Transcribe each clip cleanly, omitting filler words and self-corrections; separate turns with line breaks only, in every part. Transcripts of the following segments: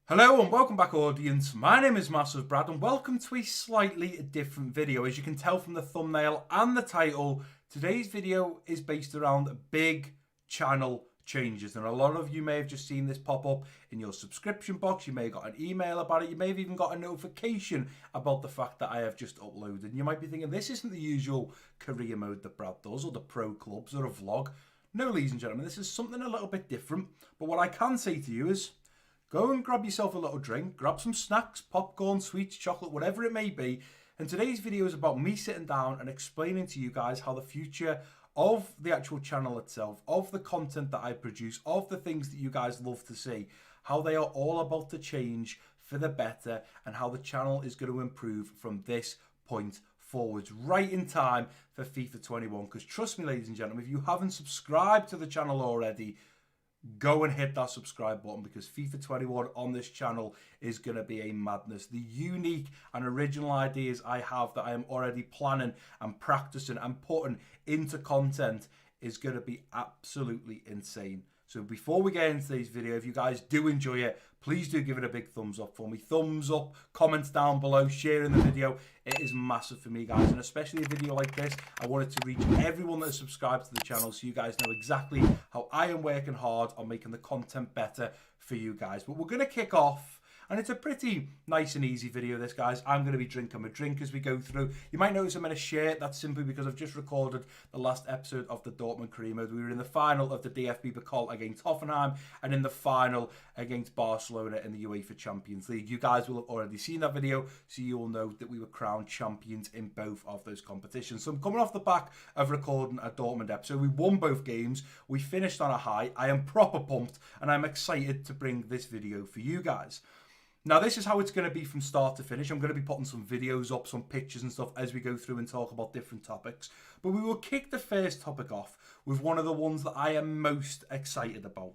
Hello and welcome back, audience. My name is MassiveBrad and welcome to a slightly different video. As you can tell from the thumbnail and the title, today's video is based around big channel changes. And a lot of you may have just seen this pop up in your subscription box. You may have got an email about it. You may have even got a notification about the fact that I have just uploaded. And you might be thinking, this isn't the usual career mode that Brad does, or the pro clubs, or a vlog. No, ladies and gentlemen, this is something a little bit different. But what I can say to you is, go and grab yourself a little drink, grab some snacks, popcorn, sweets, chocolate, whatever it may be. And today's video is about me sitting down and explaining to you guys how the future of the actual channel itself, of the content that I produce, of the things that you guys love to see, how they are all about to change for the better and how the channel is going to improve from this point forwards, right in time for FIFA 21. Because trust me, ladies and gentlemen, if you haven't subscribed to the channel already, go and hit that subscribe button, because FIFA 21 on this channel is going to be a madness. The unique and original ideas I have that I am already planning and practicing and putting into content is going to be absolutely insane. So before we get into today's video, if you guys do enjoy it, please do give it a big thumbs up for me. Thumbs up, comments down below, sharing the video. It is massive for me, guys. And especially a video like this, I wanted to reach everyone that is subscribed to the channel so you guys know exactly how I am working hard on making the content better for you guys. But we're going to kick off. And it's a pretty nice and easy video, this, guys. I'm going to be drinking my drink as we go through. You might notice I'm in a shirt. That's simply because I've just recorded the last episode of the Dortmund career mode. We were in the final of the DFB Pokal against Hoffenheim and in the final against Barcelona in the UEFA Champions League. You guys will have already seen that video, so you will know that we were crowned champions in both of those competitions. So I'm coming off the back of recording a Dortmund episode. We won both games. We finished on a high. I am proper pumped, and I'm excited to bring this video for you guys. Now, this is how it's going to be from start to finish. I'm going to be putting some videos up, some pictures and stuff as we go through and talk about different topics. But we will kick the first topic off with one of the ones that I am most excited about.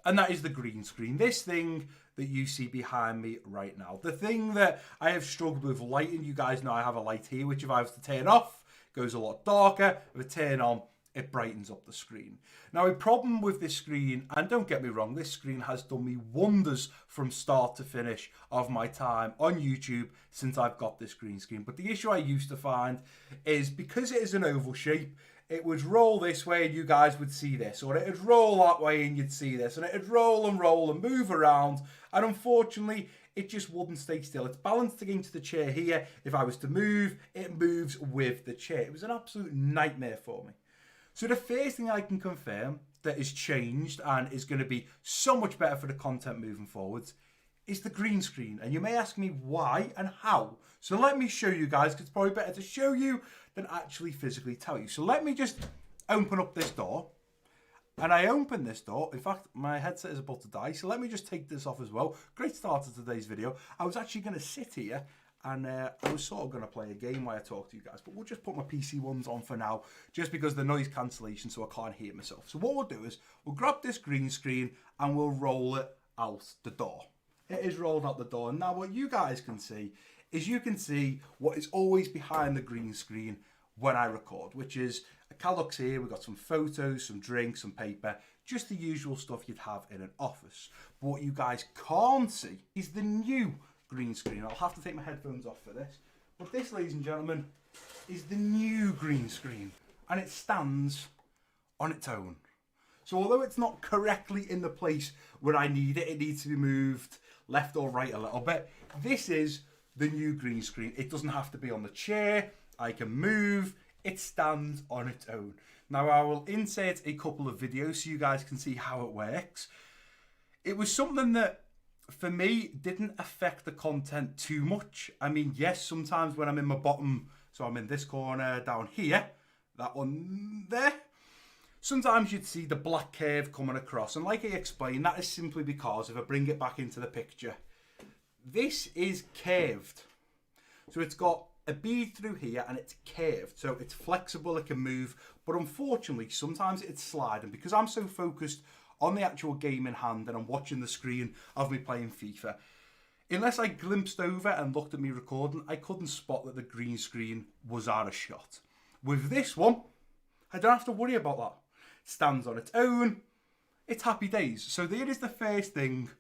And that is the green screen. This thing that you see behind me right now. The thing that I have struggled with lighting. You guys know I have a light here, which if I was to turn off, goes a lot darker. If I turn on, it brightens up the screen. Now, a problem with this screen, and don't get me wrong, this screen has done me wonders from start to finish of my time on YouTube since I've got this green screen. But the issue I used to find is because it is an oval shape, it would roll this way and you guys would see this, or it would roll that way and you'd see this, and it would roll and move around, and unfortunately, it just wouldn't stay still. It's balanced against the chair here. If I was to move, it moves with the chair. It was an absolute nightmare for me. So the first thing I can confirm that is changed and is going to be so much better for the content moving forwards is the green screen. And you may ask me why and how. So let me show you guys, because it's probably better to show you than actually physically tell you. So let me just open up this door. And I open this door. In fact, my headset is about to die. So let me just take this off as well. Great start to today's video. I was actually going to sit here and I was sort of going to play a game while I talk to you guys, but we'll just put my PC ones on for now, just because the noise cancellation, so I can't hear myself. So what we'll do is we'll grab this green screen and we'll roll it out the door. It is rolled out the door. And now what you guys can see is you can see what is always behind the green screen when I record, which is a Calux here. We've got some photos, some drinks, some paper, just the usual stuff you'd have in an office. But what you guys can't see is the new green screen. I'll have to take my headphones off for this. But this, ladies and gentlemen, is the new green screen. And it stands on its own. So although it's not correctly in the place where I need it, it needs to be moved left or right a little bit. This is the new green screen. It doesn't have to be on the chair. I can move. It stands on its own. Now I will insert a couple of videos so you guys can see how it works. It was something that, for me, didn't affect the content too much. I mean, yes, sometimes when I'm in my bottom, so I'm in this corner down here, that one there, sometimes you'd see the black curve coming across. And like I explained, that is simply because, if I bring it back into the picture, this is curved. So it's got a bead through here and it's curved. So it's flexible, it can move. But unfortunately, sometimes it's sliding. Because I'm so focused on the actual game in hand and I'm watching the screen of me playing FIFA, unless I glimpsed over and looked at me recording, I couldn't spot that the green screen was out of shot. With this one, I don't have to worry about that. It stands on its own. It's happy days. So there is the first thing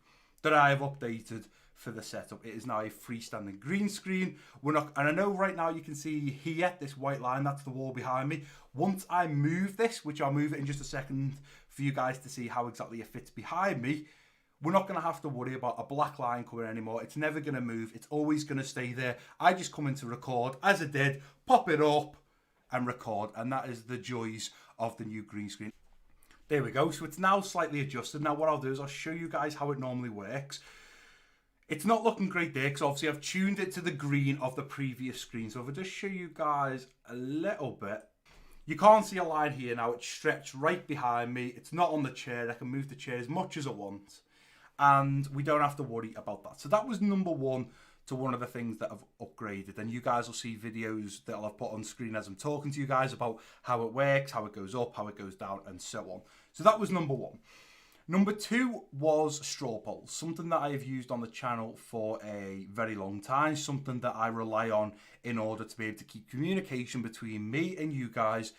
that I have updated for the setup. It is now a freestanding green screen. And I know right now you can see here, this white line, that's the wall behind me. Once I move this, which I'll move it in just a second for you guys to see how exactly it fits behind me, we're not going to have to worry about a black line coming anymore. It's never going to move. It's always going to stay there. I just come in to record, as I did, pop it up and record. And that is the joys of the new green screen. There we go. So it's now slightly adjusted. Now what I'll do is I'll show you guys how it normally works. It's not looking great there because obviously I've tuned it to the green of the previous screen. So if I just show you guys a little bit, you can't see a line here now. It's stretched right behind me. It's not on the chair. I can move the chair as much as I want. And we don't have to worry about that. So that was number one to one of the things that I've upgraded. And you guys will see videos that I'll put on screen as I'm talking to you guys about how it works, how it goes up, how it goes down, and so on. So that was number one. Number two was straw polls, something that I have used on the channel for a very long time, something that I rely on in order to be able to keep communication between me and you guys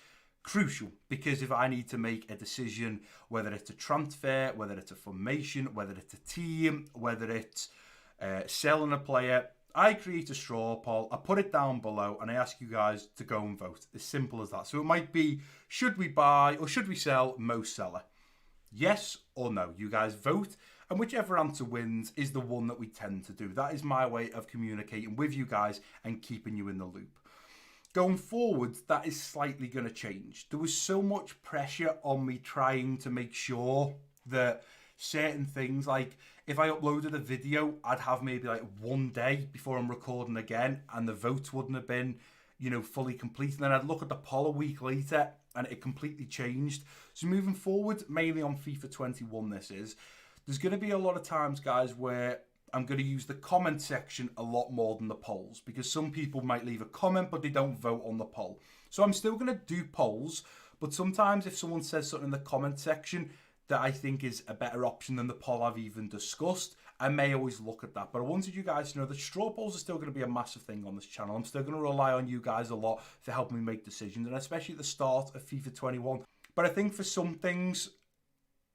crucial. Because if I need to make a decision, whether it's a transfer, whether it's a formation, whether it's a team, whether it's selling a player, I create a straw poll, I put it down below, and I ask you guys to go and vote. As simple as that. So it might be, should we buy or should we sell Mo Salah? Yes or no. You guys vote, and whichever answer wins is the one that we tend to do. That is my way of communicating with you guys and keeping you in the loop. Going forward, that is slightly going to change. There was so much pressure on me trying to make sure that certain things, like if I uploaded a video, I'd have maybe like one day before I'm recording again, and the votes wouldn't have been, fully complete. And then I'd look at the poll a week later, and it completely changed. So moving forward, mainly on FIFA 21 there's going to be a lot of times, guys, where I'm going to use the comment section a lot more than the polls, because some people might leave a comment but they don't vote on the poll. So I'm still going to do polls, but sometimes if someone says something in the comment section that I think is a better option than the poll I've even discussed, I may always look at that. But I wanted you guys to know that straw polls are still going to be a massive thing on this channel. I'm still going to rely on you guys a lot for helping me make decisions, and especially at the start of FIFA 21. But I think for some things,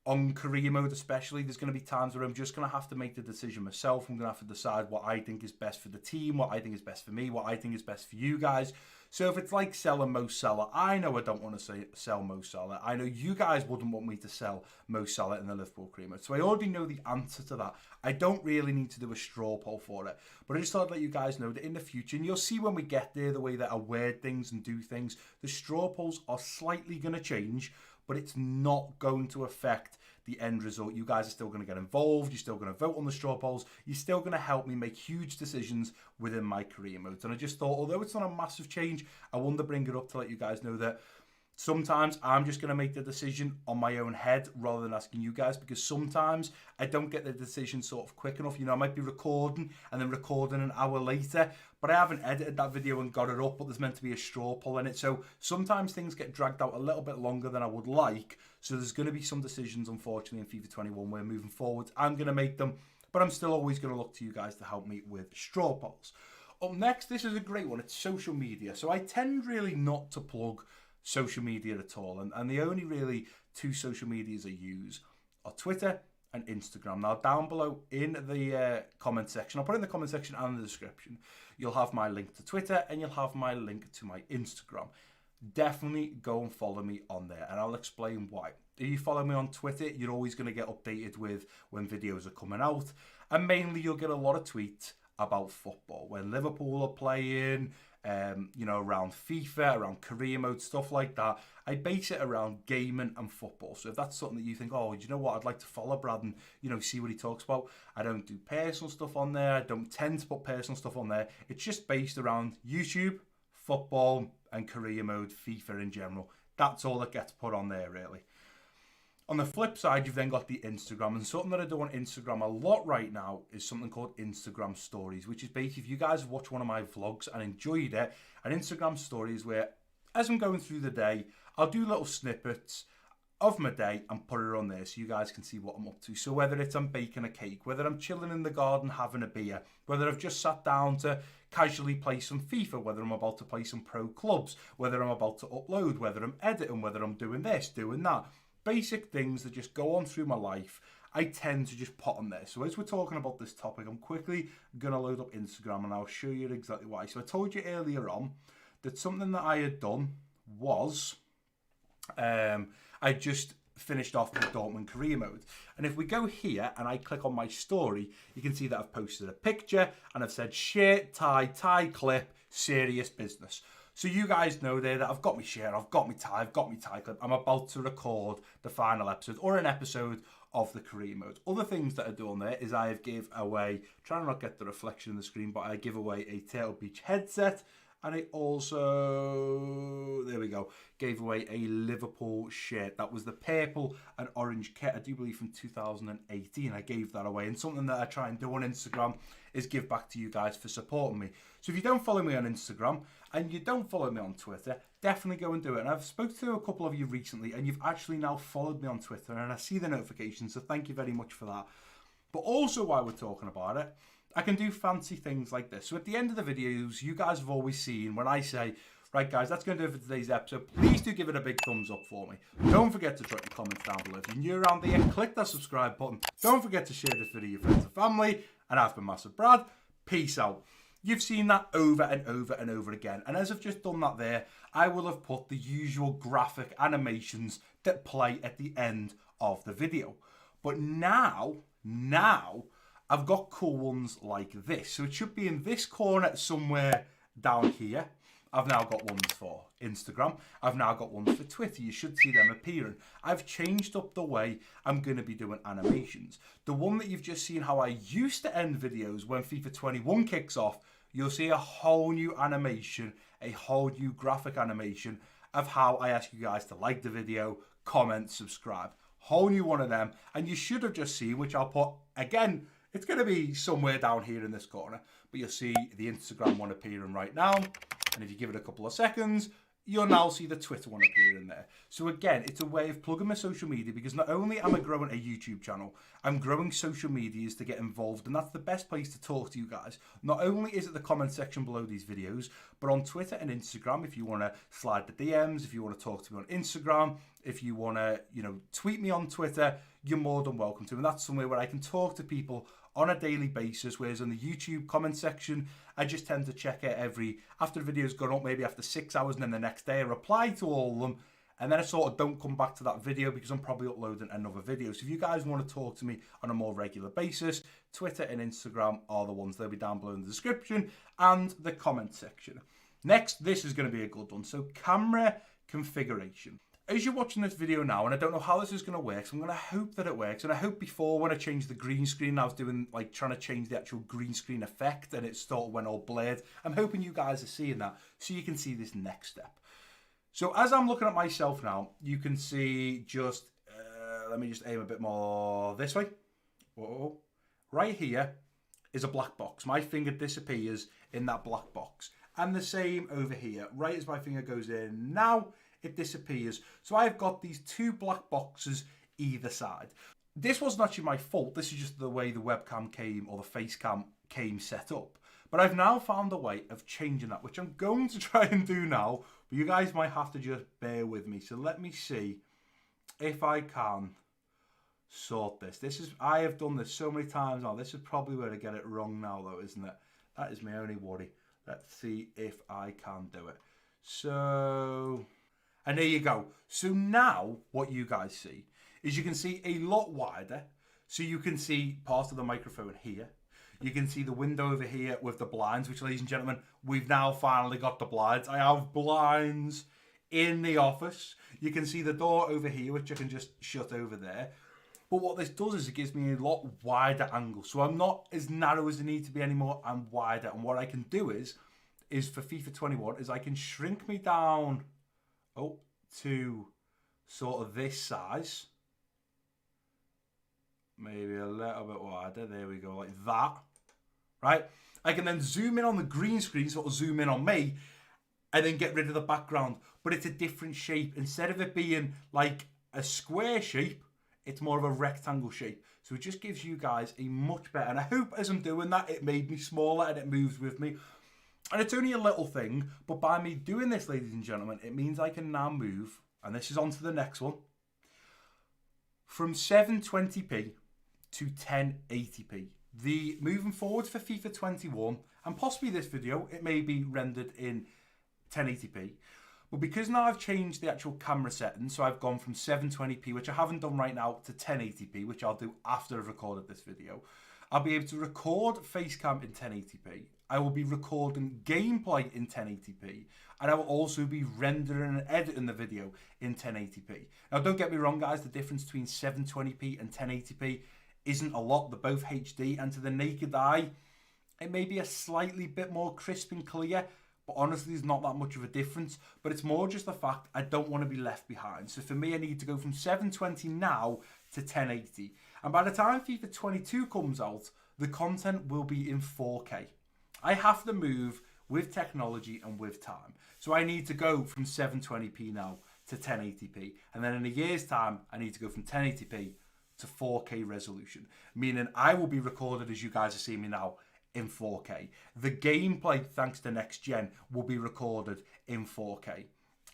on career mode especially, there's going to be times where I'm just going to have to make the decision myself. I'm going to have to decide what I think is best for the team, what I think is best for me, what I think is best for you guys. So if it's like selling Mo Salah, I know I don't want to sell Mo Salah. I know you guys wouldn't want me to sell Mo Salah in the Liverpool career mode. So I already know the answer to that. I don't really need to do a straw poll for it. But I just thought I'd let you guys know that in the future, and you'll see when we get there, the way that I word things and do things, the straw polls are slightly going to change, but it's not going to affect the end result. You guys are still going to get involved. You're still going to vote on the straw polls. You're still going to help me make huge decisions within my career modes. And I just thought, although it's not a massive change, I wanted to bring it up to let you guys know that sometimes I'm just going to make the decision on my own head rather than asking you guys, because sometimes I don't get the decision sort of quick enough. I might be recording and then recording an hour later, but I haven't edited that video and got it up, but there's meant to be a straw poll in it. So sometimes things get dragged out a little bit longer than I would like. So there's going to be some decisions, unfortunately, in FIFA 21 where moving forward, I'm going to make them, but I'm still always going to look to you guys to help me with straw polls. Up next, this is a great one. It's social media. So I tend really not to plug social media at all. And the only really two social medias I use are Twitter and Instagram. Now, down below in the comment section, I'll put it in the comment section and the description, you'll have my link to Twitter and you'll have my link to my Instagram. Definitely go and follow me on there, and I'll explain why. If you follow me on Twitter, you're always going to get updated with when videos are coming out, and mainly you'll get a lot of tweets about football. When Liverpool are playing, around FIFA, around career mode, stuff like that. I base it around gaming and football. So if that's something that you think, oh, do you know what, I'd like to follow Brad and, see what he talks about. I don't do personal stuff on there. I don't tend to put personal stuff on there. It's just based around YouTube, football, and career mode, FIFA in general. That's all that gets put on there, really. On the flip side, you've then got the Instagram, and something that I do on Instagram a lot right now is something called Instagram Stories, which is basically if you guys watch one of my vlogs and enjoyed it, an Instagram Story is where, as I'm going through the day, I'll do little snippets of my day and put it on there so you guys can see what I'm up to. So whether it's I'm baking a cake, whether I'm chilling in the garden having a beer, whether I've just sat down to casually play some FIFA, whether I'm about to play some pro clubs, whether I'm about to upload, whether I'm editing, whether I'm doing this, doing that. Basic things that just go on through my life, I tend to just put on there. So as we're talking about this topic, I'm quickly going to load up Instagram and I'll show you exactly why. So I told you earlier on that something that I had done was I just finished off with Dortmund career mode. And if we go here and I click on my story, you can see that I've posted a picture and I've said shirt, tie clip, serious business. So you guys know there that I've got my shirt, I've got my tie, I've got my tie clip. I'm about to record the final episode or an episode of the career mode. Other things that I do on there is I have give away, trying to not get the reflection on the screen, but I give away a Turtle Beach headset. And I also, there we go, gave away a Liverpool shirt. That was the purple and orange kit, I do believe from 2018. I gave that away. And something that I try and do on Instagram is give back to you guys for supporting me. So if you don't follow me on Instagram and you don't follow me on Twitter, definitely go and do it. And I've spoken to a couple of you recently and you've actually now followed me on Twitter and I see the notifications. So thank you very much for that. But also while we're talking about it, I can do fancy things like this. So at the end of the videos, you guys have always seen when I say, right guys, that's going to do it for today's episode. Please do give it a big thumbs up for me. Don't forget to drop your comments down below. If you're new around here, click that subscribe button. Don't forget to share this video with your friends and family. And I've been MassiveBrad. Peace out. You've seen that over and over and over again. And as I've just done that there, I will have put the usual graphic animations that play at the end of the video. But now, I've got cool ones like this. So it should be in this corner somewhere down here. I've now got ones for Instagram. I've now got ones for Twitter. You should see them appearing. I've changed up the way I'm going to be doing animations. The one that you've just seen how I used to end videos when FIFA 21 kicks off, you'll see a whole new animation, a whole new graphic animation of how I ask you guys to like the video, comment, subscribe. Whole new one of them. And you should have just seen, which I'll put again, it's going to be somewhere down here in this corner, but you'll see the Instagram one appearing right now. And if you give it a couple of seconds, you'll now see the Twitter one appearing there. So again, it's a way of plugging my social media because not only am I growing a YouTube channel, I'm growing social medias to get involved. And that's the best place to talk to you guys. Not only is it the comment section below these videos, but on Twitter and Instagram, if you want to slide the DMs, if you want to talk to me on Instagram, if you want to, tweet me on Twitter, you're more than welcome to. And that's somewhere where I can talk to people on a daily basis, whereas on the YouTube comment section, I just tend to check it after the video's gone up, maybe after 6 hours, and then the next day I reply to all of them, and then I sort of don't come back to that video because I'm probably uploading another video. So if you guys want to talk to me on a more regular basis, Twitter and Instagram are the ones. They'll be down below in the description and the comment section. Next, this is going to be a good one. So camera configuration. As you're watching this video now, and I don't know how this is going to work, so I'm going to hope that it works. And I hope before when I changed the green screen, I was doing trying to change the actual green screen effect and it sort of went all blurred. I'm hoping you guys are seeing that so you can see this next step. So as I'm looking at myself now, you can see just, let me just aim a bit more this way. Whoa. Right here is a black box. My finger disappears in that black box. And the same over here. Right as my finger goes in now, it disappears. So I've got these two black boxes either side. This wasn't actually my fault. This is just the way the webcam came or the face cam came set up. But I've now found a way of changing that, which I'm going to try and do now. But you guys might have to just bear with me. So let me see if I can sort this. I have done this so many times now. This is probably where I get it wrong now though, isn't it? That is my only worry. Let's see if I can do it. So... and there you go. So now what you guys see is you can see a lot wider. So you can see part of the microphone here. You can see the window over here with the blinds, which, ladies and gentlemen, we've now finally got the blinds. I have blinds in the office. You can see the door over here, which I can just shut over there. But what this does is it gives me a lot wider angle. So I'm not as narrow as I need to be anymore. I'm wider. And what I can do is for FIFA 21 is I can shrink me down to sort of this size. Maybe a little bit wider. There we go, like that. Right? I can then zoom in on the green screen, sort of zoom in on me, and then get rid of the background. But it's a different shape. Instead of it being like a square shape, it's more of a rectangle shape. So it just gives you guys a much better, and I hope as I'm doing that, it made me smaller and it moves with me. And it's only a little thing, but by me doing this, ladies and gentlemen, it means I can now move, and this is on to the next one, from 720p to 1080p. The moving forward for FIFA 21 and possibly this video, it may be rendered in 1080p. But because now I've changed the actual camera settings, so I've gone from 720p, which I haven't done right now, to 1080p, which I'll do after I've recorded this video. I'll be able to record facecam in 1080p. I will be recording gameplay in 1080p. And I will also be rendering and editing the video in 1080p. Now, don't get me wrong, guys. The difference between 720p and 1080p isn't a lot. They're both HD. And to the naked eye, it may be a slightly bit more crisp and clear. But honestly, there's not that much of a difference. But it's more just the fact I don't want to be left behind. So for me, I need to go from 720 now to 1080. And by the time FIFA 22 comes out, the content will be in 4K. I have to move with technology and with time. So I need to go from 720p now to 1080p. And then in a year's time, I need to go from 1080p to 4K resolution. Meaning I will be recorded as you guys are seeing me now in 4K. The gameplay, thanks to next gen, will be recorded in 4K.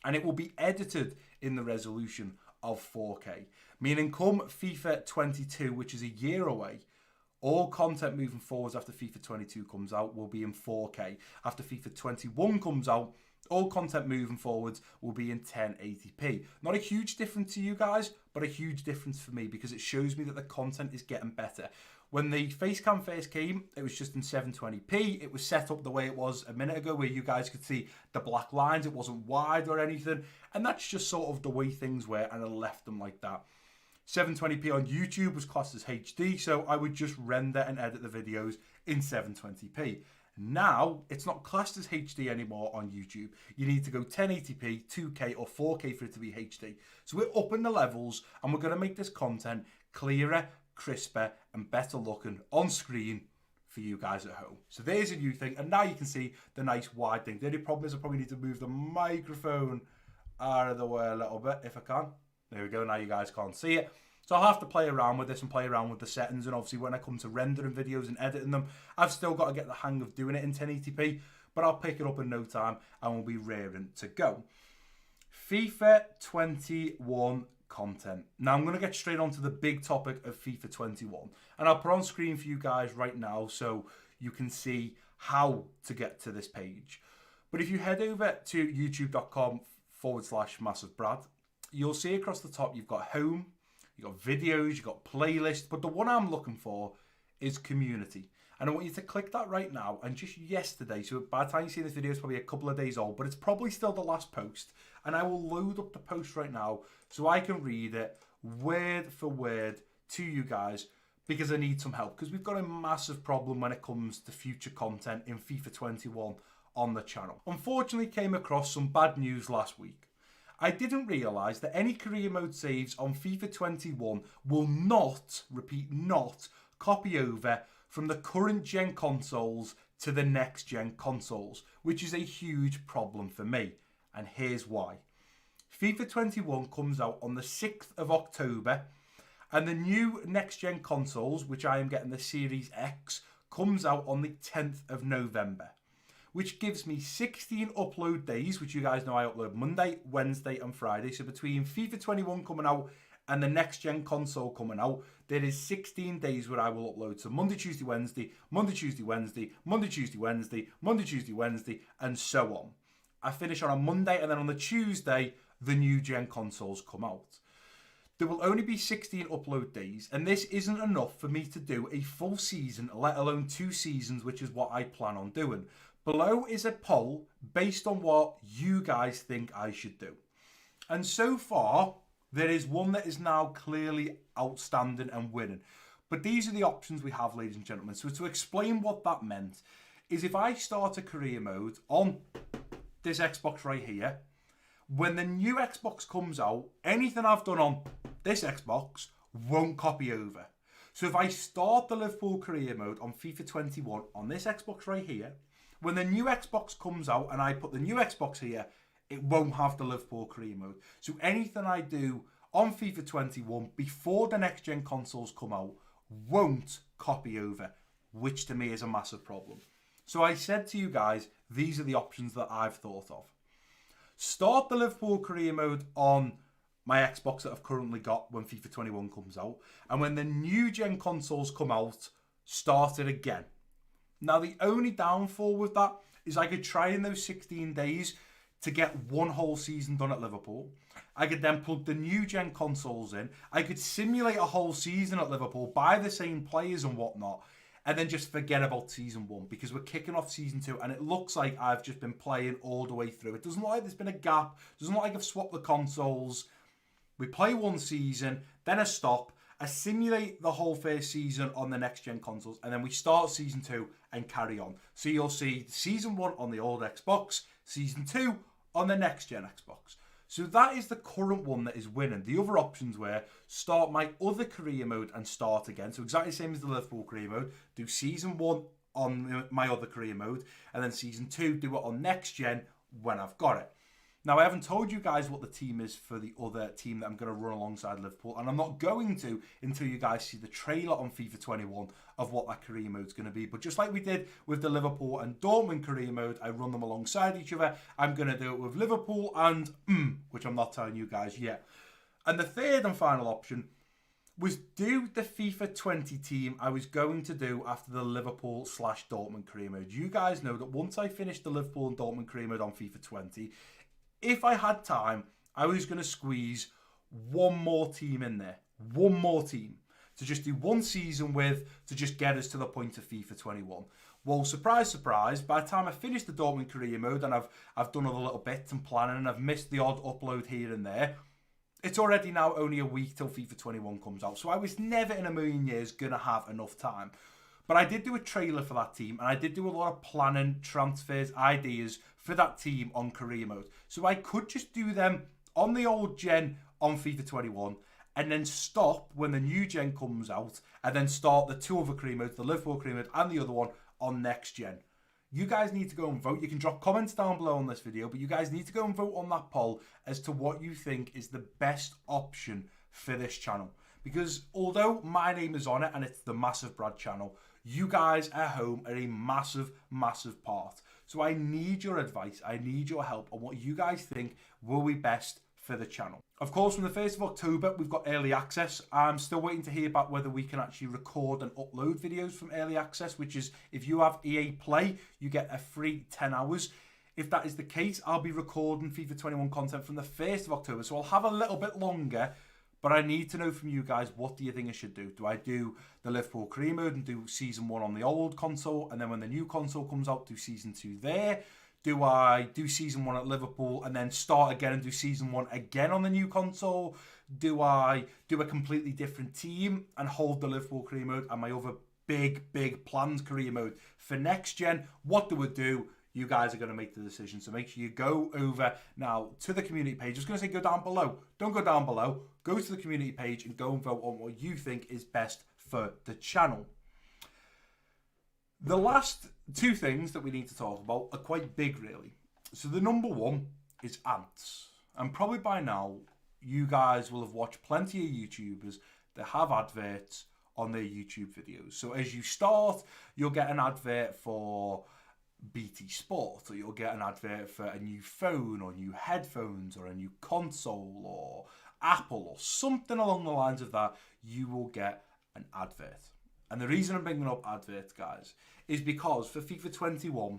And it will be edited in the resolution of 4K. Meaning come FIFA 22, which is a year away, all content moving forwards after FIFA 22 comes out will be in 4K. After FIFA 21 comes out, all content moving forwards will be in 1080p. Not a huge difference to you guys, but a huge difference for me because it shows me that the content is getting better. When the Facecam first came, it was just in 720p. It was set up the way it was a minute ago where you guys could see the black lines. It wasn't wide or anything. And that's just sort of the way things were, and I left them like that. 720p on YouTube was classed as HD, so I would just render and edit the videos in 720p. Now, it's not classed as HD anymore on YouTube. You need to go 1080p, 2K or 4K for it to be HD. So we're upping the levels and we're going to make this content clearer, crisper and better looking on screen for you guys at home. So there's a new thing, and now you can see the nice wide thing. The only problem is I probably need to move the microphone out of the way a little bit if I can. There we go, now you guys can't see it. So I'll have to play around with this and play around with the settings, and obviously when I come to rendering videos and editing them, I've still got to get the hang of doing it in 1080p, but I'll pick it up in no time and we'll be raring to go. FIFA 21 content. Now I'm going to get straight on to the big topic of FIFA 21, and I'll put on screen for you guys right now so you can see how to get to this page. But if you head over to youtube.com/MassiveBrad, you'll see across the top you've got home, you've got videos, you've got playlist, but the one I'm looking for is community. And I want you to click that right now. And just yesterday, so by the time you see this video, it's probably a couple of days old, but it's probably still the last post. And I will load up the post right now so I can read it word for word to you guys because I need some help. Because we've got a massive problem when it comes to future content in FIFA 21 on the channel. Unfortunately, came across some bad news last week. I didn't realise that any career mode saves on FIFA 21 will not, repeat, not, copy over from the current gen consoles to the next gen consoles, which is a huge problem for me. And here's why. FIFA 21 comes out on the 6th of October, and the new next gen consoles, which I am getting the Series X, comes out on the 10th of November. Which gives me 16 upload days, which you guys know I upload Monday, Wednesday and Friday. So between FIFA 21 coming out and the next gen console coming out, there is 16 days where I will upload. So Monday, Tuesday, Wednesday, Monday, Tuesday, Wednesday, Monday, Tuesday, Wednesday, Monday, Tuesday, Wednesday, and so on. I finish on a Monday, and then on the Tuesday, the new gen consoles come out. There will only be 16 upload days, and this isn't enough for me to do a full season, let alone 2 seasons, which is what I plan on doing. Below is a poll based on what you guys think I should do. And so far, there is one that is now clearly outstanding and winning. But these are the options we have, ladies and gentlemen. So to explain what that meant is if I start a career mode on this Xbox right here, when the new Xbox comes out, anything I've done on this Xbox won't copy over. So if I start the Liverpool career mode on FIFA 21 on this Xbox right here, when the new Xbox comes out and I put the new Xbox here, it won't have the Liverpool career mode. So anything I do on FIFA 21 before the next gen consoles come out won't copy over, which to me is a massive problem. So I said to you guys, these are the options that I've thought of. Start the Liverpool career mode on my Xbox that I've currently got when FIFA 21 comes out. And when the new gen consoles come out, start it again. Now, the only downfall with that is I could try in those 16 days to get one whole season done at Liverpool. I could then plug the new gen consoles in. I could simulate a whole season at Liverpool, buy the same players and whatnot, and then just forget about season 1 because we're kicking off season 2 and it looks like I've just been playing all the way through. It doesn't look like there's been a gap. It doesn't look like I've swapped the consoles. We play one season, then a stop. I simulate the whole first season on the next gen consoles, and then we start season 2 and carry on. So you'll see season 1 on the old Xbox, season 2 on the next gen Xbox. So that is the current one that is winning. The other options were start my other career mode and start again. So exactly the same as the Liverpool career mode. Do season 1 on my other career mode, and then season 2 do it on next gen when I've got it. Now, I haven't told you guys what the team is for the other team that I'm going to run alongside Liverpool, and I'm not going to until you guys see the trailer on FIFA 21 of what that career mode's going to be. But just like we did with the Liverpool and Dortmund career mode, I run them alongside each other. I'm going to do it with Liverpool and which I'm not telling you guys yet. And the third and final option was do the FIFA 20 team I was going to do after the Liverpool/Dortmund career mode. You guys know that once I finished the Liverpool and Dortmund career mode on FIFA 20, if I had time, I was going to squeeze one more team in there. One more team. To just do one season with, to just get us to the point of FIFA 21. Well, surprise, surprise, by the time I finished the Dortmund career mode and I've done all the little bits and planning and I've missed the odd upload here and there, it's already now only a week till FIFA 21 comes out. So I was never in a million years going to have enough time. But I did do a trailer for that team and I did do a lot of planning, transfers, ideas for that team on career mode. So I could just do them on the old gen on FIFA 21 and then stop when the new gen comes out and then start the two other career modes, the Liverpool career mode and the other one on next gen. You guys need to go and vote. You can drop comments down below on this video, but you guys need to go and vote on that poll as to what you think is the best option for this channel. Because although my name is on it and it's the MassiveBrad channel, you guys at home are a massive, massive part. So I need your advice. I need your help on what you guys think will be best for the channel. Of course, from the 1st of October, we've got early access. I'm still waiting to hear back whether we can actually record and upload videos from early access, which is if you have EA Play, you get a free 10 hours. If that is the case, I'll be recording FIFA 21 content from the 1st of October. So I'll have a little bit longer, but I need to know from you guys, what do you think I should do? Do I do the Liverpool career mode and do season 1 on the old console, and then when the new console comes out, do season 2 there? Do I do season 1 at Liverpool and then start again and do season 1 again on the new console? Do I do a completely different team and hold the Liverpool career mode and my other big planned career mode for next gen? What do we do? You guys are going to make the decision. So make sure you go over now to the community page. I was going to say go down below. Don't go down below. Go to the community page and go and vote on what you think is best for the channel. The last two things that we need to talk about are quite big, really. So the number one is ants. And probably by now, you guys will have watched plenty of YouTubers that have adverts on their YouTube videos. So as you start, you'll get an advert for BT Sport, or you'll get an advert for a new phone or new headphones or a new console or Apple or something along the lines of that. You will get an advert. And the reason I'm bringing up adverts, guys, is because for FIFA 21,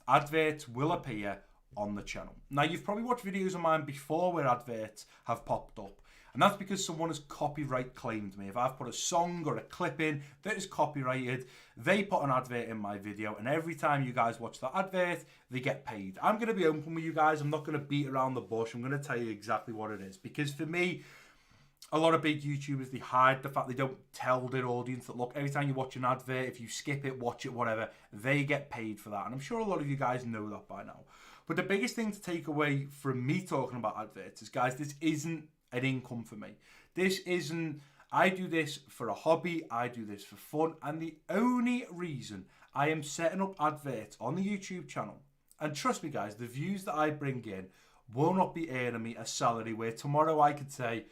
adverts will appear on the channel. Now, you've probably watched videos of mine before where adverts have popped up. And that's because someone has copyright claimed me. If I've put a song or a clip in that is copyrighted, they put an advert in my video. And every time you guys watch that advert, they get paid. I'm going to be open with you guys. I'm not going to beat around the bush. I'm going to tell you exactly what it is. Because for me, a lot of big YouTubers, they hide the fact they don't tell their audience that, look, every time you watch an advert, if you skip it, watch it, whatever, they get paid for that. And I'm sure a lot of you guys know that by now. But the biggest thing to take away from me talking about adverts is, guys, this isn't an income for me. This isn't, I do this for a hobby, I do this for fun, and the only reason I am setting up adverts on the YouTube channel, and trust me guys, the views that I bring in will not be earning me a salary where tomorrow I could say,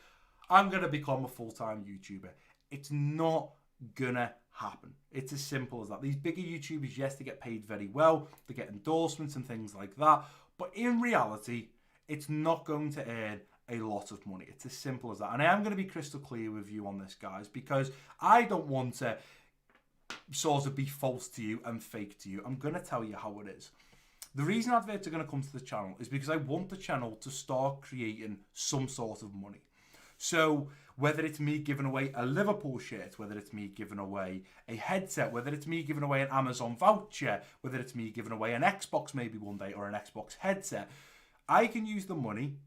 I'm going to become a full-time YouTuber. It's not gonna happen. It's as simple as that. These bigger YouTubers, yes, they get paid very well, they get endorsements and things like that, but in reality, it's not going to earn a lot of money. It's as simple as that. And I am going to be crystal clear with you on this, guys, because I don't want to sort of be false to you and fake to you. I'm going to tell you how it is. The reason adverts are going to come to the channel is because I want the channel to start creating some sort of money. So whether it's me giving away a Liverpool shirt, whether it's me giving away a headset, whether it's me giving away an Amazon voucher, whether it's me giving away an Xbox maybe one day or an Xbox headset, I can use the money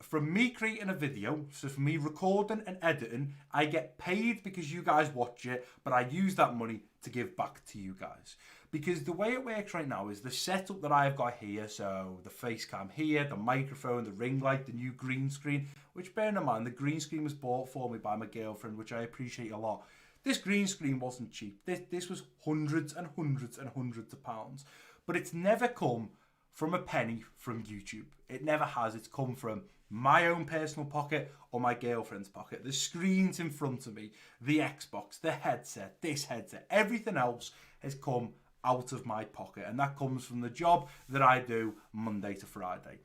from me creating a video. So for me recording and editing, I get paid because you guys watch it, but I use that money to give back to you guys. Because the way it works right now is the setup that I've got here, so the face cam here, the microphone, the ring light, the new green screen, which bear in mind, the green screen was bought for me by my girlfriend, which I appreciate a lot. This green screen wasn't cheap. This was hundreds and hundreds and hundreds of pounds. But it's never come from a penny from YouTube. It never has. It's come from my own personal pocket or my girlfriend's pocket. The screens in front of me, the Xbox, the headset, this headset, everything else has come out of my pocket, and that comes from the job that I do Monday to Friday.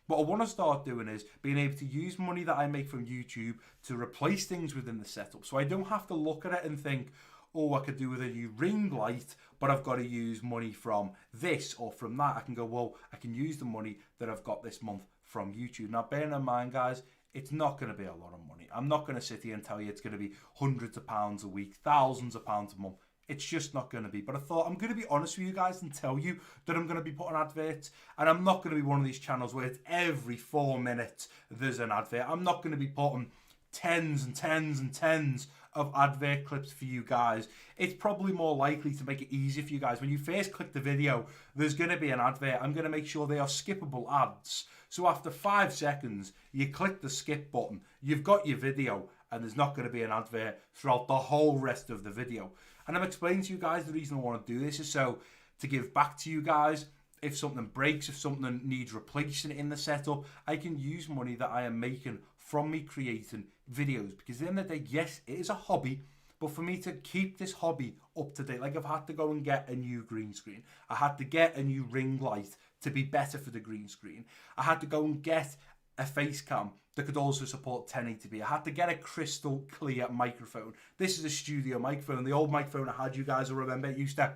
What I want to start doing is being able to use money that I make from YouTube to replace things within the setup, so I don't have to look at it and think, oh, I could do with a new ring light, but I've got to use money from this or from that. I can go, well, I can use the money that I've got this month from YouTube. Now, bearing in mind, guys, it's not going to be a lot of money. I'm not going to sit here and tell you it's going to be hundreds of pounds a week, thousands of pounds a month. It's just not going to be. But I thought I'm going to be honest with you guys and tell you that I'm going to be putting adverts. And I'm not going to be one of these channels where it's every 4 minutes there's an advert. I'm not going to be putting tens and tens and tens of advert clips for you guys. It's probably more likely to make it easy for you guys. When you first click the video, there's going to be an advert. I'm going to make sure they are skippable ads. So after 5 seconds, you click the skip button. You've got your video, and there's not going to be an advert throughout the whole rest of the video. And I'm explaining to you guys the reason I want to do this is so to give back to you guys. If something breaks, if something needs replacing in the setup, I can use money that I am making from me creating videos. Because at the end of the day, yes, it is a hobby, but for me to keep this hobby up to date, like I've had to go and get a new green screen. I had to get a new ring light to be better for the green screen. I had to go and get a face cam that could also support 1080p. I had to get a crystal clear microphone. This is a studio microphone. The old microphone I had, you guys will remember, it used to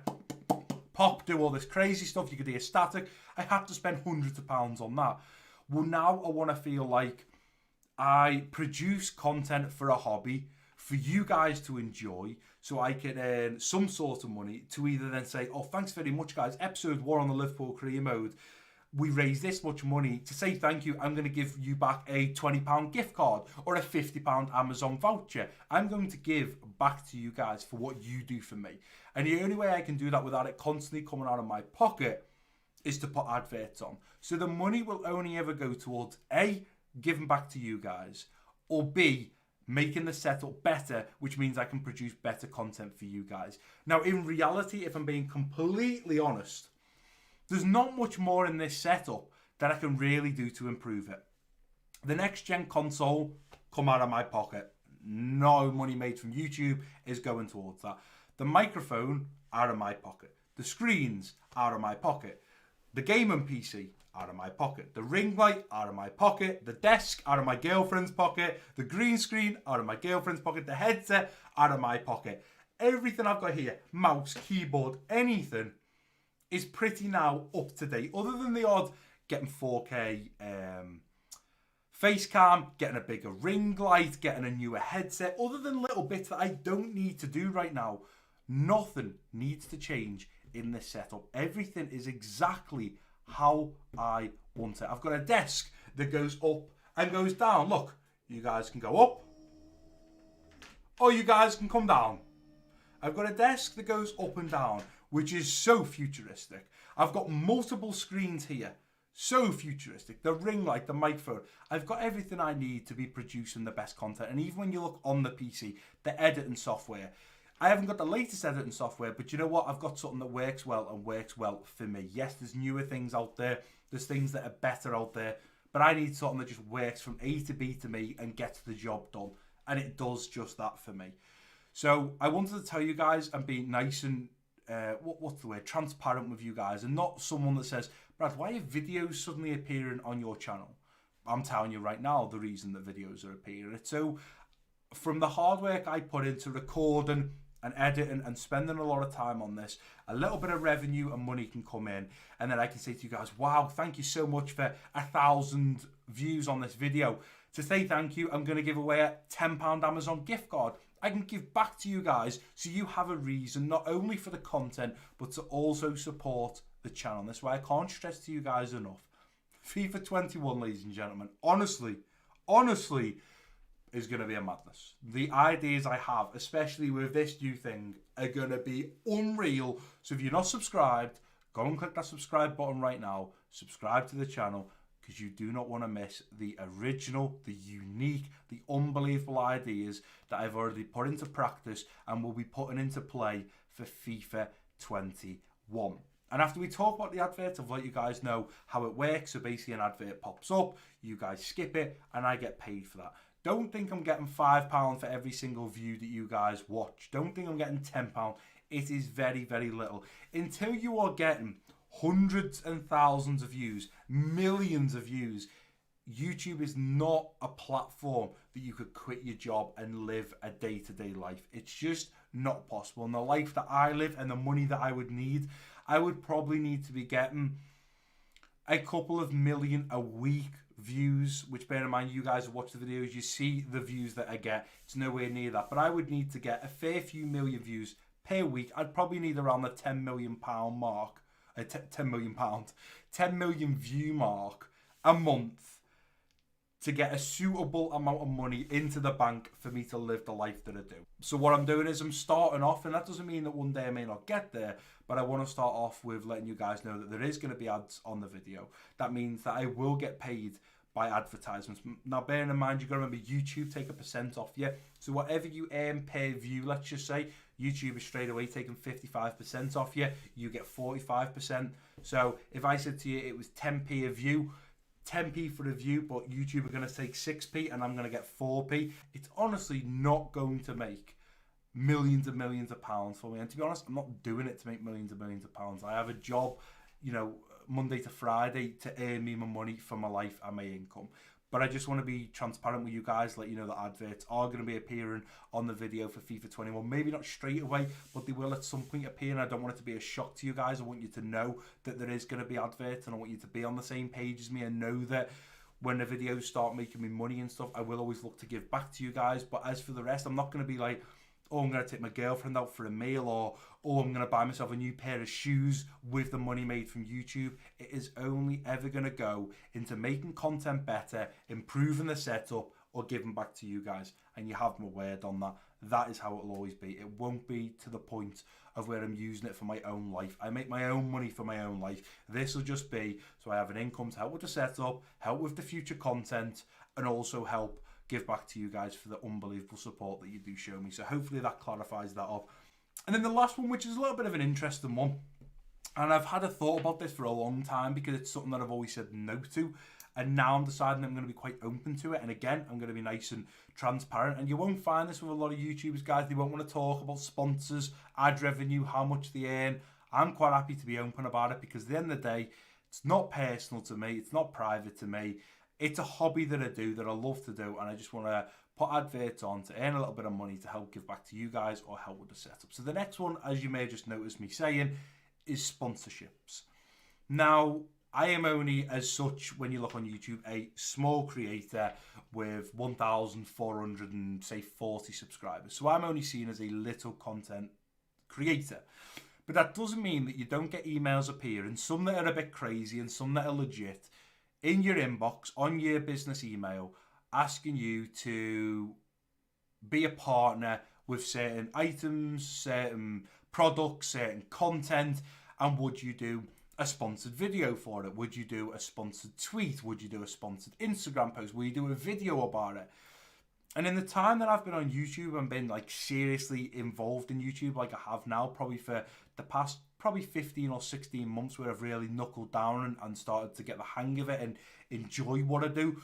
pop, do all this crazy stuff. You could hear static. I had to spend hundreds of pounds on that. Well, now I want to feel like I produce content for a hobby for you guys to enjoy, so I can earn some sort of money to either then say, oh, thanks very much, guys. Episode 1 on the Liverpool career mode, we raised this much money. To say thank you, I'm going to give you back a £20 gift card or a £50 Amazon voucher. I'm going to give back to you guys for what you do for me. And the only way I can do that without it constantly coming out of my pocket is to put adverts on. So the money will only ever go towards A, giving back to you guys, or B, making the setup better, which means I can produce better content for you guys. Now, in reality, if I'm being completely honest, there's not much more in this setup that I can really do to improve it. The next gen console come out of my pocket. No money made from YouTube is going towards that. The microphone out of my pocket. The screens out of my pocket. The gaming PC out of my pocket. The ring light out of my pocket. The desk out of my girlfriend's pocket. The green screen out of my girlfriend's pocket. The headset out of my pocket. Everything I've got here, mouse, keyboard, anything, is pretty now up to date, other than the odd getting 4K face cam, getting a bigger ring light, getting a newer headset. Other than little bits that I don't need to do right now, nothing needs to change in this setup. Everything is exactly how I want it. I've got a desk that goes up and goes down. Look, you guys can go up, or you guys can come down. I've got a desk that goes up and down, which is so futuristic. I've got multiple screens here, so futuristic. The ring light, the microphone. I've got everything I need to be producing the best content. And even when you look on the PC, the editing software, I haven't got the latest editing software, but you know what? I've got something that works well and works well for me. Yes, there's newer things out there. There's things that are better out there, but I need something that just works from A to B to me and gets the job done. And it does just that for me. So I wanted to tell you guys and be nice and what's the word? Transparent with you guys, and not someone that says, Brad, why are videos suddenly appearing on your channel? I'm telling you right now the reason that videos are appearing. So from the hard work I put into recording and editing and spending a lot of time on this, a little bit of revenue and money can come in, and then I can say to you guys, wow, thank you so much for 1,000 views on this video. To say thank you, I'm going to give away a £10 Amazon gift card. I can give back to you guys so you have a reason, not only for the content, but to also support the channel. That's why I can't stress to you guys enough. FIFA 21, ladies and gentlemen, honestly, is going to be a madness. The ideas I have, especially with this new thing, are going to be unreal. So if you're not subscribed, go and click that subscribe button right now. Subscribe to the channel, because you do not want to miss the original, the unique, the unbelievable ideas that I've already put into practice and will be putting into play for FIFA 21. And after we talk about the advert, I've let you guys know how it works. So basically an advert pops up, you guys skip it, and I get paid for that. Don't think I'm getting £5 for every single view that you guys watch. Don't think I'm getting £10. It is very, very little. Until you are getting hundreds and thousands of views, millions of views, YouTube is not a platform that you could quit your job and live a day-to-day life. It's just not possible. And the life that I live and the money that I would need, I would probably need to be getting a couple of million a week views, which, bear in mind, you guys who watch the videos, you see the views that I get. It's nowhere near that. But I would need to get a fair few million views per week. I'd probably need around the £10 million mark. 10 million view mark a month to get a suitable amount of money into the bank for me to live the life that I do. So what I'm doing is I'm starting off, and that doesn't mean that one day I may not get there, but I want to start off with letting you guys know that there is going to be ads on the video. That means that I will get paid by advertisements. Now, bearing in mind, you've got to remember, YouTube take a % off you. So whatever you earn per view, let's just say, YouTube is straight away taking 55% off you. You get 45%. So if I said to you it was 10p a view, 10p for the view, but YouTube are going to take 6p and I'm going to get 4p. It's honestly not going to make millions and millions of pounds for me. And to be honest, I'm not doing it to make millions and millions of pounds. I have a job, you know, Monday to Friday to earn me my money for my life and my income. But I just want to be transparent with you guys, let you know that adverts are going to be appearing on the video for FIFA 21. Maybe not straight away, but they will at some point appear, and I don't want it to be a shock to you guys. I want you to know that there is going to be adverts, and I want you to be on the same page as me and know that when the videos start making me money and stuff, I will always look to give back to you guys. But as for the rest, I'm not going to be like, oh, I'm going to take my girlfriend out for a meal, or oh, I'm going to buy myself a new pair of shoes with the money made from YouTube. It is only ever going to go into making content better, improving the setup, or giving back to you guys. And you have my word on that. That is how it will always be. It won't be to the point of where I'm using it for my own life. I make my own money for my own life. This will just be so I have an income to help with the setup, help with the future content, and also help give back to you guys for the unbelievable support that you do show me. So hopefully that clarifies that up. And then the last one, which is a little bit of an interesting one, and I've had a thought about this for a long time because it's something that I've always said no to, and now I'm deciding I'm going to be quite open to it. And again, I'm going to be nice and transparent, and you won't find this with a lot of YouTubers, guys. They won't want to talk about sponsors, ad revenue, how much they earn. I'm quite happy to be open about it because at the end of the day, it's not personal to me, it's not private to me. It's a hobby that I do, that I love to do, and I just want to put adverts on to earn a little bit of money to help give back to you guys or help with the setup. So the next one, as you may have just noticed me saying, is sponsorships. Now, I am only, as such, when you look on YouTube, a small creator with 1,440 subscribers. So I'm only seen as a little content creator. But that doesn't mean that you don't get emails appearing, some that are a bit crazy and some that are legit, in your inbox, on your business email, asking you to be a partner with certain items, certain products, certain content, and would you do a sponsored video for it? Would you do a sponsored tweet? Would you do a sponsored Instagram post? Will you do a video about it? And in the time that I've been on YouTube and been like seriously involved in YouTube like I have now, probably for the past 15 or 16 months where I've really knuckled down and started to get the hang of it and enjoy what I do,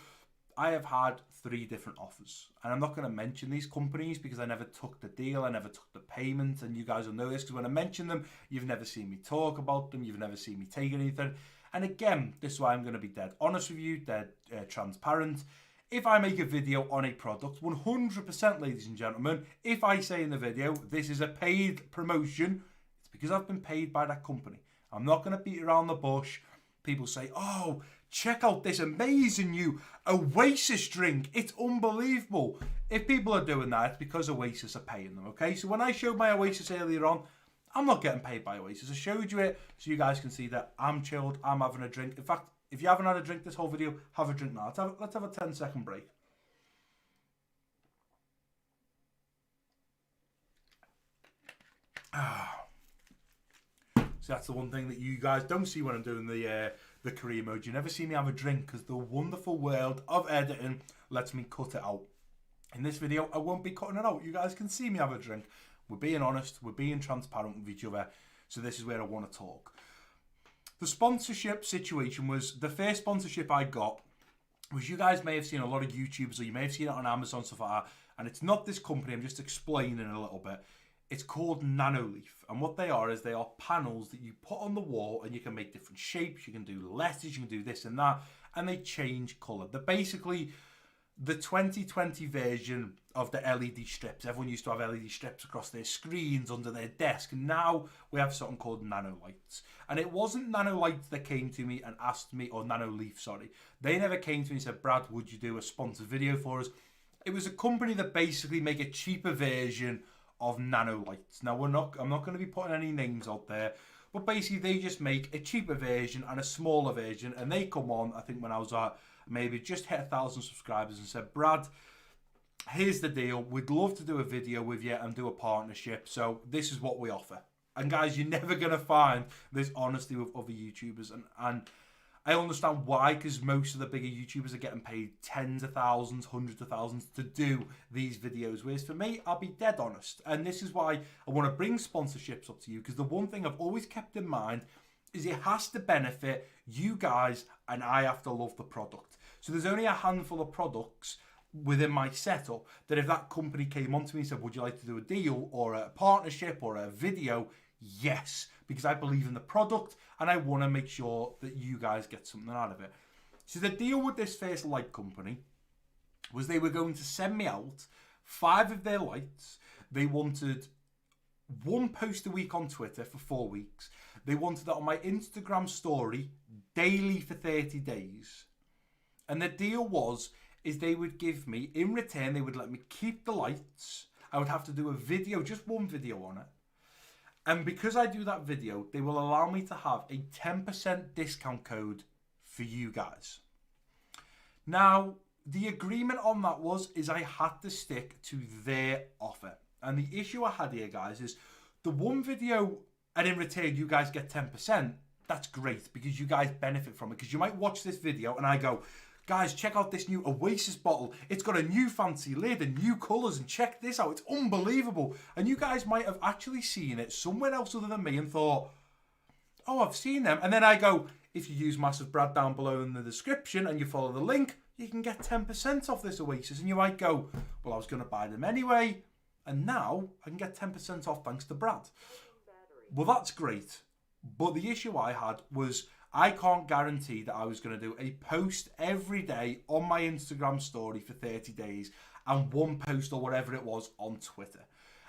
I have had 3 different offers. And I'm not going to mention these companies because I never took the deal, I never took the payment, and you guys will know this because when I mention them, you've never seen me talk about them, you've never seen me take anything. And again, this is why I'm going to be dead honest with you, dead transparent. If I make a video on a product, 100%, ladies and gentlemen, if I say in the video, this is a paid promotion, it's because I've been paid by that company. I'm not going to beat around the bush. People say, oh, check out this amazing new Oasis drink. It's unbelievable. If people are doing that, it's because Oasis are paying them, okay? So when I showed my Oasis earlier on, I'm not getting paid by Oasis. I showed you it so you guys can see that I'm chilled, I'm having a drink. In fact, if you haven't had a drink this whole video, have a drink now. Let's have a 10-second break. So that's the one thing that you guys don't see when I'm doing the career mode. You never see me have a drink because the wonderful world of editing lets me cut it out. In this video, I won't be cutting it out. You guys can see me have a drink. We're being honest. We're being transparent with each other. So this is where I want to talk. The sponsorship situation was, the first sponsorship I got was, you guys may have seen a lot of YouTubers, or you may have seen it on Amazon, stuff like that. And it's not this company. I'm just explaining a little bit. It's called Nanoleaf, and what they are is they are panels that you put on the wall, and you can make different shapes, you can do letters, you can do this and that, and they change colour. They're basically the 2020 version of the LED strips. Everyone used to have LED strips across their screens, under their desk, and now we have something called nanolights. And it wasn't Nanolights that came to me and asked me, or Nanoleaf, sorry. They never came to me and said, Brad, would you do a sponsored video for us? It was a company that basically make a cheaper version of nanolights. Now I'm not going to be putting any names out there, but basically they just make a cheaper version and a smaller version, and they come on, I think when I was at maybe just hit 1,000 subscribers, and said, Brad, here's the deal, we'd love to do a video with you and do a partnership, so this is what we offer. And guys, you're never going to find this honesty with other YouTubers, and I understand why, because most of the bigger YouTubers are getting paid tens of thousands, hundreds of thousands to do these videos. Whereas for me, I'll be dead honest. And this is why I want to bring sponsorships up to you, because the one thing I've always kept in mind is it has to benefit you guys, and I have to love the product. So there's only a handful of products within my setup that if that company came on to me and said, would you like to do a deal or a partnership or a video? Yes, because I believe in the product and I want to make sure that you guys get something out of it. So the deal with this first light company was they were going to send me out 5 of their lights. They wanted 1 post a week on Twitter for 4 weeks. They wanted it on my Instagram story daily for 30 days. And the deal was, is they would give me, in return, they would let me keep the lights. I would have to do a video, just 1 video on it. And because I do that video, they will allow me to have a 10% discount code for you guys. Now, the agreement on that is I had to stick to their offer. And the issue I had here, guys, is the 1 video, and in return, you guys get 10%. That's great, because you guys benefit from it. Because you might watch this video and I go, guys, check out this new Oasis bottle. It's got a new fancy lid and new colours, and check this out. It's unbelievable. And you guys might have actually seen it somewhere else other than me and thought, oh, I've seen them. And then I go, if you use MassiveBrad down below in the description and you follow the link, you can get 10% off this Oasis. And you might go, well, I was going to buy them anyway, and now I can get 10% off thanks to Brad. Well, that's great. But the issue I had was, I can't guarantee that I was going to do a post every day on my Instagram story for 30 days and 1 post or whatever it was on Twitter.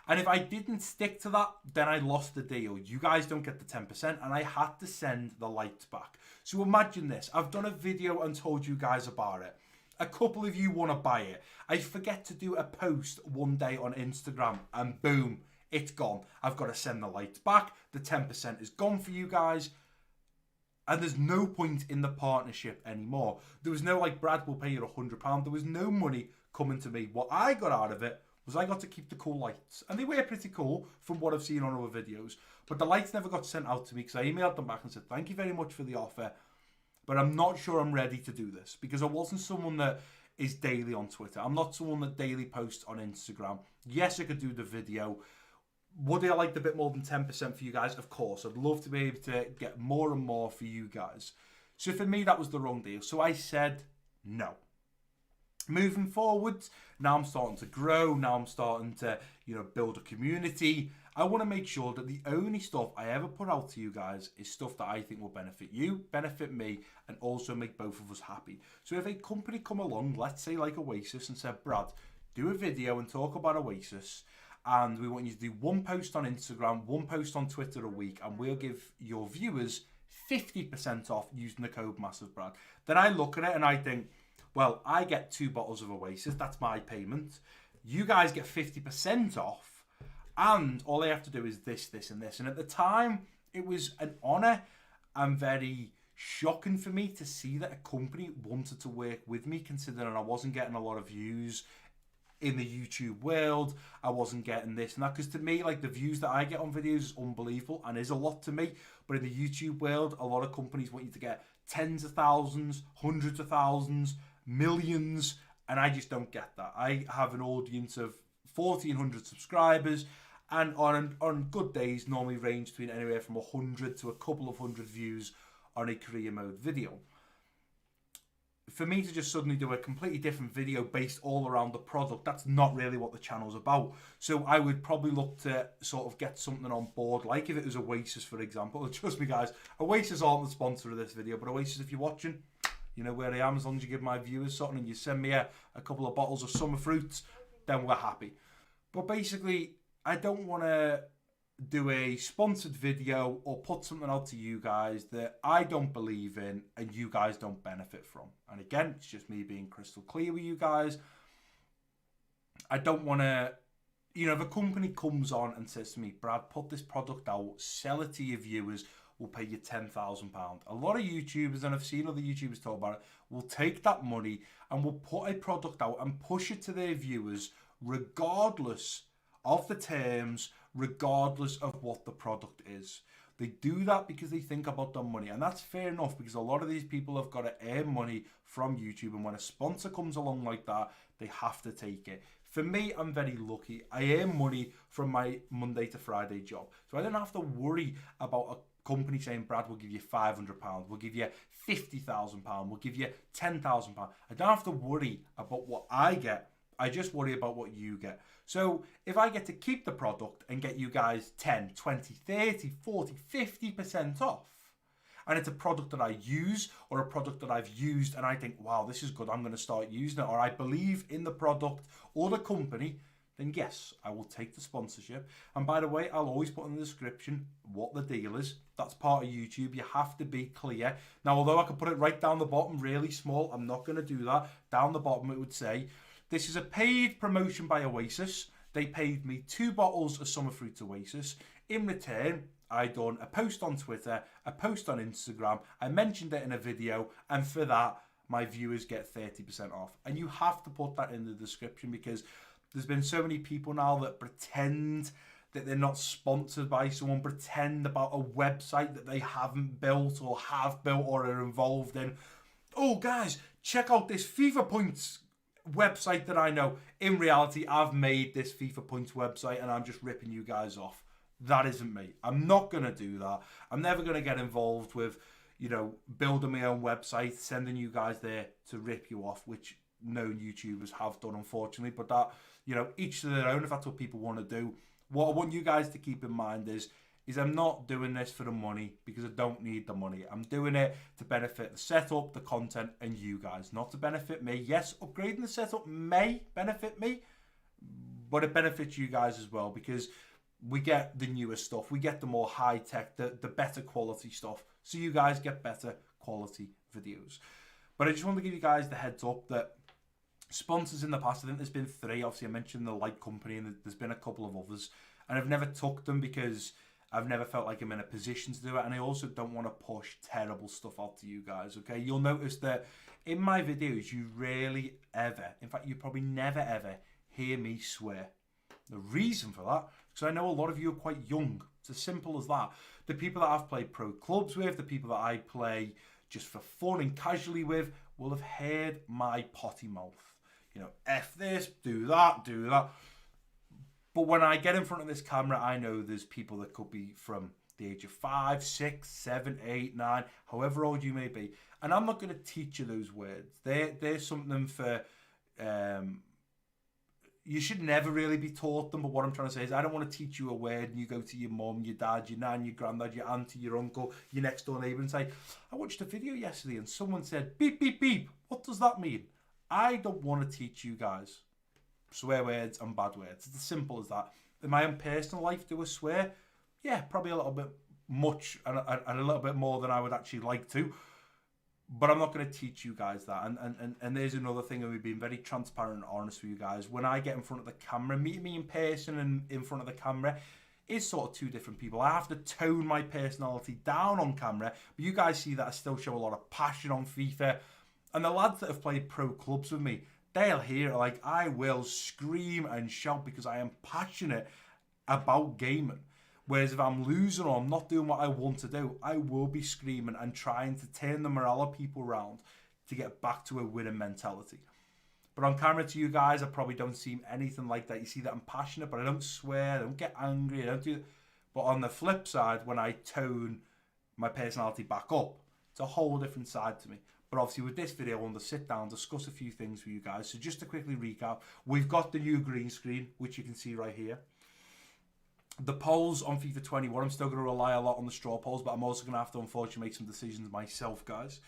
And if I didn't stick to that, then I lost the deal. You guys don't get the 10% and I had to send the lights back. So imagine this. I've done a video and told you guys about it. A couple of you want to buy it. I forget to do a post one day on Instagram and boom, it's gone. I've got to send the lights back. The 10% is gone for you guys. And there's no point in the partnership anymore. There was no like, Brad will pay you £100. There was no money coming to me. What I got out of it was I got to keep the cool lights. And they were pretty cool from what I've seen on other videos. But the lights never got sent out to me because I emailed them back and said, thank you very much for the offer, but I'm not sure I'm ready to do this, because I wasn't someone that is daily on Twitter. I'm not someone that daily posts on Instagram. Yes, I could do the video. Would I like a bit more than 10% for you guys? Of course. I'd love to be able to get more and more for you guys. So for me, that was the wrong deal. So I said no. Moving forward, now I'm starting to grow. Now I'm starting to, build a community. I want to make sure that the only stuff I ever put out to you guys is stuff that I think will benefit you, benefit me, and also make both of us happy. So if a company come along, let's say like Oasis, and said, Brad, do a video and talk about Oasis, and we want you to do one post on Instagram, one post on Twitter a week, and we'll give your viewers 50% off using the code MassiveBrad. Then I look at it and I think, well, I get 2 bottles of Oasis, that's my payment. You guys get 50% off. And all they have to do is this, this, and this. And at the time, it was an honour and very shocking for me to see that a company wanted to work with me, considering I wasn't getting a lot of views in the YouTube world. I wasn't getting this and that. Because to me, like, the views that I get on videos is unbelievable and is a lot to me. But in the YouTube world, a lot of companies want you to get tens of thousands, hundreds of thousands, millions. And I just don't get that. I have an audience of 1,400 subscribers. And on good days, normally range between anywhere from 100 to a couple of hundred views on a career mode video. For me to just suddenly do a completely different video based all around the product, that's not really what the channel's about. So I would probably look to sort of get something on board, like if it was Oasis, for example. Trust me, guys, Oasis aren't the sponsor of this video, but Oasis, if you're watching, you know where I am. As long as you give my viewers something and you send me a couple of bottles of summer fruits, then we're happy. But basically, I don't want to do a sponsored video or put something out to you guys that I don't believe in and you guys don't benefit from. And again, it's just me being crystal clear with you guys. I don't want to, you know, if a company comes on and says to me, Brad, put this product out, sell it to your viewers, we'll pay you £10,000. A lot of YouTubers, and I've seen other YouTubers talk about it, will take that money and will put a product out and push it to their viewers regardless of the terms, regardless of what the product is. They do that because they think about their money, and that's fair enough because a lot of these people have got to earn money from YouTube, and when a sponsor comes along like that, they have to take it. For me, I'm very lucky. I earn money from my Monday to Friday job, so I don't have to worry about a company saying, Brad, we'll give you £500, we'll give you £50,000, we'll give you £10,000. I don't have to worry about what I get. I just worry about what you get. So if I get to keep the product and get you guys 10, 20, 30, 40, 50% off, and it's a product that I use or a product that I've used and I think, wow, this is good, I'm going to start using it, or I believe in the product or the company, then yes, I will take the sponsorship. And by the way, I'll always put in the description what the deal is. That's part of YouTube. You have to be clear. Now, although I could put it right down the bottom, really small, I'm not going to do that. Down the bottom, it would say, this is a paid promotion by Oasis. They paid me 2 bottles of Summer Fruit Oasis. In return, I done a post on Twitter, a post on Instagram. I mentioned it in a video, and for that, my viewers get 30% off. And you have to put that in the description because there's been so many people now that pretend that they're not sponsored by someone, pretend about a website that they haven't built or have built or are involved in. Oh, guys, check out this FIFA Points website that I know. In reality, I've made this FIFA Points website and I'm just ripping you guys off. That isn't me. I'm not going to do that. I'm never going to get involved with, you know, building my own website, sending you guys there to rip you off, which known YouTubers have done, unfortunately. But that, you know, each to their own if that's what people want to do. What I want you guys to keep in mind is I'm not doing this for the money because I don't need the money. I'm doing it to benefit the setup, the content, and you guys, not to benefit me. Yes, upgrading the setup may benefit me, but it benefits you guys as well because we get the newer stuff, we get the more high-tech, the better quality stuff, so you guys get better quality videos. But I just want to give you guys the heads up that sponsors in the past, I think there's been 3, obviously I mentioned the light company and there's been a couple of others, and I've never took them because I've never felt like I'm in a position to do it, and I also don't want to push terrible stuff out to you guys, okay? You'll notice that in my videos, you rarely ever, in fact, you probably never ever hear me swear. The reason for that, because I know a lot of you are quite young. It's as simple as that. The people that I've played pro clubs with, the people that I play just for fun and casually with, will have heard my potty mouth. You know, F this, do that, do that. But when I get in front of this camera, I know there's people that could be from the age of 5, 6, 7, 8, 9, however old you may be. And I'm not going to teach you those words. They're something for, you should never really be taught them, but what I'm trying to say is I don't want to teach you a word and you go to your mum, your dad, your nan, your granddad, your auntie, your uncle, your next door neighbour and say, I watched a video yesterday and someone said, beep, beep, beep. What does that mean? I don't want to teach you guys swear words and bad words. It's as simple as that. In my own personal life, do I swear? Yeah, probably a little bit much and a little bit more than I would actually like to. But I'm not going to teach you guys that. And there's another thing, and we've been very transparent and honest with you guys. When I get in front of the camera, meeting me in person and in front of the camera is sort of two different people. I have to tone my personality down on camera, but you guys see that I still show a lot of passion on FIFA. And the lads that have played pro clubs with me, they'll hear it. Like, I will scream and shout because I am passionate about gaming. Whereas if I'm losing or I'm not doing what I want to do, I will be screaming and trying to turn the morale of people around to get back to a winning mentality. But on camera to you guys, I probably don't seem anything like that. You see that I'm passionate, but I don't swear, I don't get angry, I don't do that. But on the flip side, when I tone my personality back up, it's a whole different side to me. But obviously with this video, I want to sit down, discuss a few things with you guys. So just to quickly recap, we've got the new green screen, which you can see right here. The polls on FIFA 21, I'm still going to rely a lot on the straw polls, but I'm also going to have to unfortunately make some decisions myself, guys.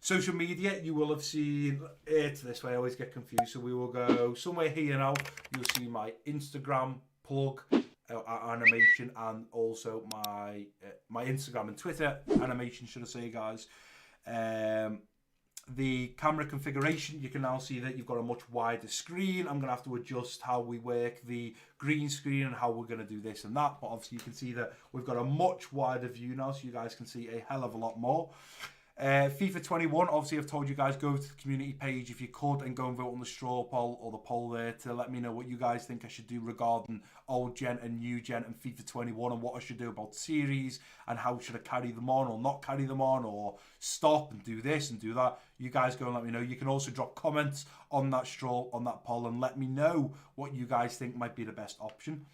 Social media, you will have seen it this way. I always get confused. So we will go somewhere here now. You'll see my Instagram plug, animation, and also my Instagram and Twitter animation, should I say, guys. The camera configuration, you can now see that you've got a much wider screen. I'm going to have to adjust how we work the green screen and how we're going to do this and that. But obviously you can see that we've got a much wider view now, so you guys can see a hell of a lot more. FIFA 21, obviously I've told you guys, go to the community page if you could and go and vote on the straw poll or the poll there to let me know what you guys think I should do regarding old gen and new gen and FIFA 21 and what I should do about series and how should I carry them on or not carry them on or stop and do this and do that. You guys go and let me know. You can also drop comments on that poll and let me know what you guys think might be the best option.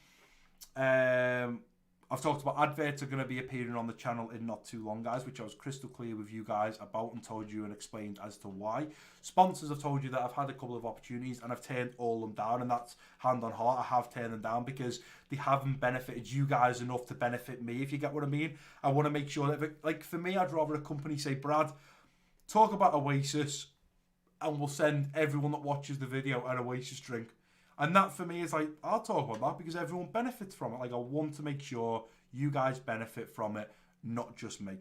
I've talked about adverts are going to be appearing on the channel in not too long, guys, which I was crystal clear with you guys about and told you and explained as to why. Sponsors, I've told you that I've had a couple of opportunities and I've turned all of them down, and that's hand on heart. I have turned them down because they haven't benefited you guys enough to benefit me, if you get what I mean. I want to make sure that, like, for me, I'd rather a company say, Brad, talk about Oasis and we'll send everyone that watches the video an Oasis drink. And that for me is like, I'll talk about that because everyone benefits from it. Like, I want to make sure you guys benefit from it, not just me.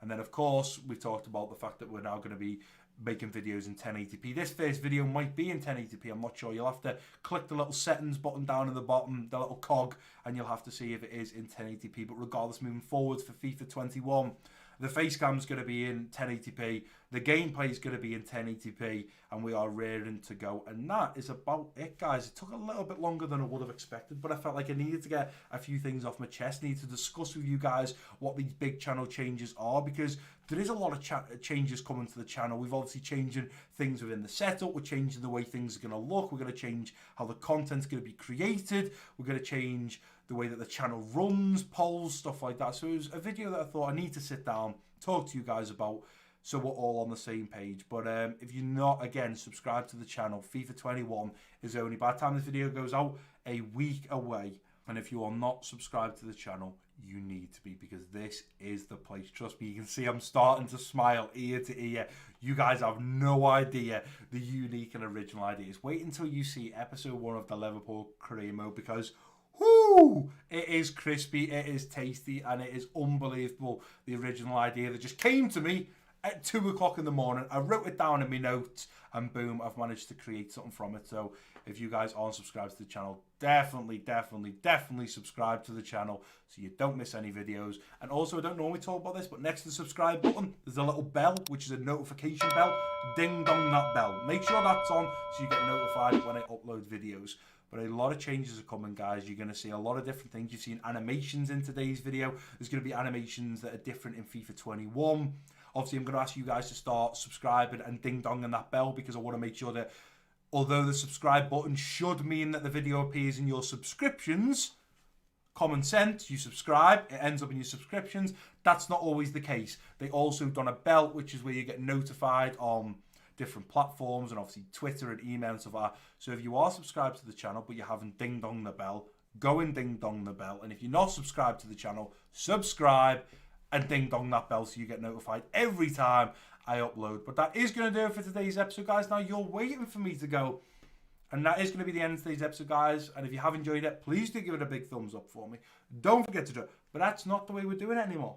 And then, of course, we've talked about the fact that we're now going to be making videos in 1080p. This first video might be in 1080p. I'm not sure. You'll have to click the little settings button down in the bottom, the little cog, and you'll have to see if it is in 1080p. But regardless, moving forwards for FIFA 21, the face cam's going to be in 1080p. The gameplay is going to be in 1080p, and we are raring to go. And that is about it, guys. It took a little bit longer than I would have expected, but I felt like I needed to get a few things off my chest. I need to discuss with you guys what these big channel changes are, because there is a lot of changes coming to the channel. We've obviously changing things within the setup. We're changing the way things are going to look. We're going to change how the content's going to be created. We're going to change the way that the channel runs, polls, stuff like that. So it was a video that I thought I need to sit down, talk to you guys about, so we're all on the same page. But if you're not, again, subscribe to the channel. FIFA 21 is only, by the time this video goes out, a week away. And if you are not subscribed to the channel, you need to be, because this is the place. Trust me, you can see I'm starting to smile ear to ear. You guys have no idea the unique and original ideas. Wait until you see episode 1 of the Liverpool career mode, because whoo, it is crispy, it is tasty, and it is unbelievable. The original idea that just came to me at 2 o'clock in the morning. I wrote it down in my notes, and boom, I've managed to create something from it. So if you guys aren't subscribed to the channel, definitely subscribe to the channel so you don't miss any videos. And also, I don't normally talk about this, but next to the subscribe button, there's a little bell, which is a notification bell. Ding dong that bell. Make sure that's on so you get notified when I upload videos. But a lot of changes are coming, guys. You're going to see a lot of different things. You've seen animations in today's video. There's going to be animations that are different in FIFA 21. Obviously, I'm going to ask you guys to start subscribing and ding-donging that bell, because I want to make sure that, although the subscribe button should mean that the video appears in your subscriptions, common sense, you subscribe, it ends up in your subscriptions. That's not always the case. They also done a bell, which is where you get notified on different platforms and obviously Twitter and email and stuff like that. So if you are subscribed to the channel but you haven't ding-dong the bell, go and ding-dong the bell. And if you're not subscribed to the channel, subscribe and ding-dong that bell so you get notified every time I upload. But that is going to do it for today's episode, guys. Now, you're waiting for me to go, and that is going to be the end of today's episode, guys. And if you have enjoyed it, please do give it a big thumbs up for me. Don't forget to do it. But that's not the way we're doing it anymore.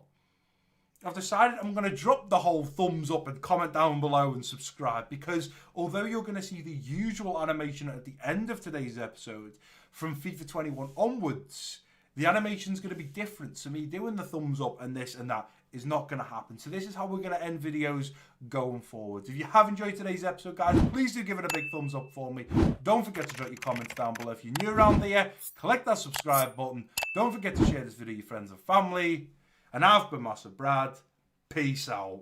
I've decided I'm going to drop the whole thumbs up and comment down below and subscribe, because although you're going to see the usual animation at the end of today's episode from FIFA 21 onwards, the animation's going to be different. So me doing the thumbs up and this and that is not going to happen. So this is how we're going to end videos going forward. If you have enjoyed today's episode, guys, please do give it a big thumbs up for me. Don't forget to drop your comments down below. If you're new around here, click that subscribe button. Don't forget to share this video with your friends and family. And I've been MassiveBrad. Peace out.